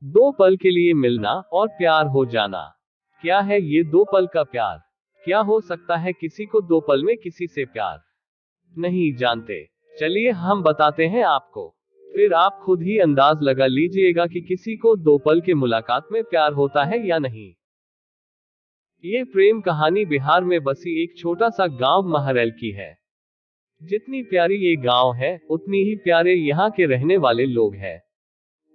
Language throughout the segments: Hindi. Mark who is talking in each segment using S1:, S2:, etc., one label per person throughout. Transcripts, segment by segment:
S1: दो पल के लिए मिलना और प्यार हो जाना। क्या है ये दो पल का प्यार? क्या हो सकता है किसी को दो पल में किसी से प्यार? नहीं जानते। चलिए हम बताते हैं आपको। फिर आप खुद ही अंदाज लगा लीजिएगा कि किसी को दो पल के मुलाकात में प्यार होता है या नहीं। ये प्रेम कहानी बिहार में बसी एक छोटा सा गांव महरैल की है। जितनी प्यारी ये गांव है, उतनी ही प्यारे यहाँ के रहने वाले लोग हैं।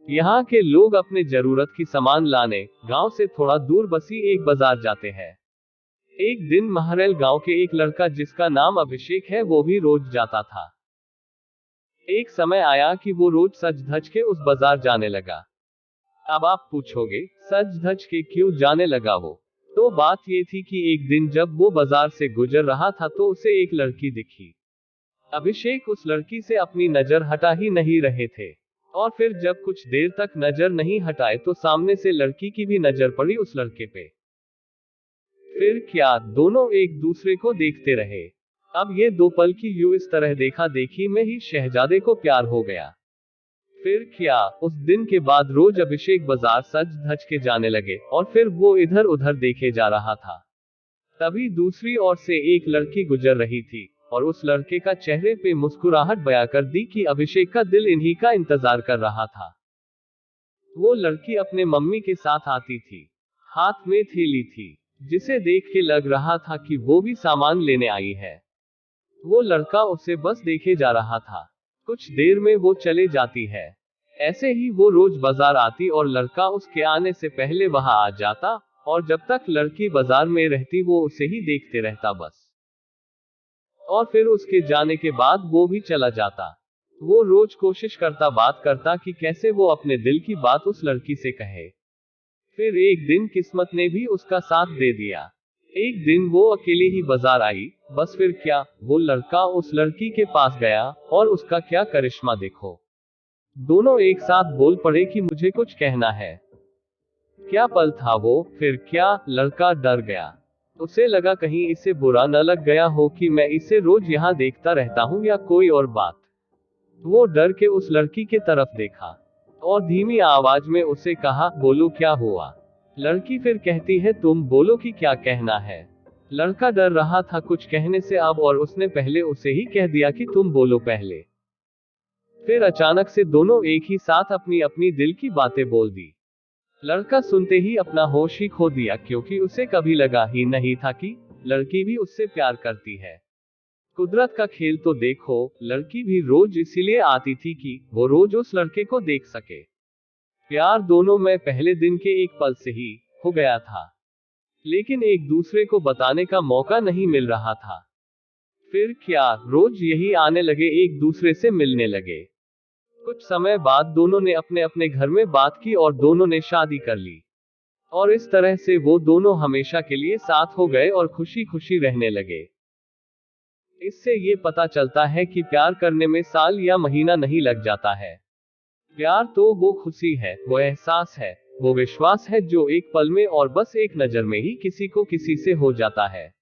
S1: यहाँ के लोग अपने जरूरत की सामान लाने गांव से थोड़ा दूर बसी एक बाजार जाते हैं। एक दिन महरैल गांव के एक लड़का जिसका नाम अभिषेक है, वो भी रोज जाता था। एक समय आया कि वो रोज सज धज के उस बाजार जाने लगा। अब आप पूछोगे, सज धज के क्यों जाने लगा वो? तो बात ये थी कि एक दिन जब वो बाजार से गुजर रहा था तो उसे एक लड़की दिखी। अभिषेक उस लड़की से अपनी नजर हटा ही नहीं रहे थे। और फिर जब कुछ देर तक नजर नहीं हटाए तो सामने से लड़की की भी नजर पड़ी उस लड़के पे। फिर क्या, दोनों एक दूसरे को देखते रहे। अब ये दो पल की यूं इस तरह देखा देखी में ही शहजादे को प्यार हो गया। फिर क्या, उस दिन के बाद रोज अभिषेक बाजार सज धज के जाने लगे और फिर वो इधर उधर देखे जा रहा था। तभी दूसरी ओर से एक लड़की गुजर रही थी और उस लड़के का चेहरे पे मुस्कुराहट बयां कर दी कि अभिषेक का दिल इन्हीं का इंतजार कर रहा था। वो लड़की अपने मम्मी के साथ आती थी। हाथ में थैली थी, जिसे देख के लग रहा था कि वो भी सामान लेने आई है। वो लड़का उसे बस देखे जा रहा था। कुछ देर में वो चले जाती है। ऐसे ही वो रोज बाजार आती और लड़का उसके आने से पहले वहां आ जाता, और जब तक लड़की बाजार में रहती वो उसे ही देखते रहता बस। और फिर उसके जाने के बाद वो भी चला जाता। वो रोज कोशिश करता, बात करता कि कैसे वो अपने दिल की बात उस लड़की से कहे। फिर एक दिन किस्मत ने भी उसका साथ दे दिया। एक दिन वो अकेली ही बाजार आई। बस फिर क्या, वो लड़का उस लड़की के पास गया और उसका क्या करिश्मा देखो। दोनों एक साथ बोल पड़े कि मुझे कुछ कहना है। क्या पल था वो। फिर क्या, लड़का डर गया। उसे लगा कहीं इसे बुरा न लग गया हो कि मैं इसे रोज यहाँ देखता रहता हूँ या कोई और बात। वो डर के उस लड़की के तरफ देखा और धीमी आवाज में उसे कहा, बोलो क्या हुआ। लड़की फिर कहती है, तुम बोलो कि क्या कहना है। लड़का डर रहा था कुछ कहने से अब, और उसने पहले उसे ही कह दिया कि तुम बोलो पहले। फिर अचानक से दोनों एक ही साथ अपनी अपनी दिल की बातें बोल दी। लड़का सुनते ही अपना होश ही खो दिया, क्योंकि उसे कभी लगा ही नहीं था कि लड़की भी उससे प्यार करती है। कुदरत का खेल तो देखो, लड़की भी रोज इसीलिए आती थी कि वो रोज उस लड़के को देख सके। प्यार दोनों में पहले दिन के एक पल से ही हो गया था, लेकिन एक दूसरे को बताने का मौका नहीं मिल रहा था। फिर क्या, रोज यही आने लगे, एक दूसरे से मिलने लगे। कुछ समय बाद दोनों ने अपने अपने घर में बात की और दोनों ने शादी कर ली। और इस तरह से वो दोनों हमेशा के लिए साथ हो गए और खुशी खुशी रहने लगे। इससे ये पता चलता है कि प्यार करने में साल या महीना नहीं लग जाता है। प्यार तो वो खुशी है, वो एहसास है, वो विश्वास है जो एक पल में और बस एक नजर में ही किसी को किसी से हो जाता है।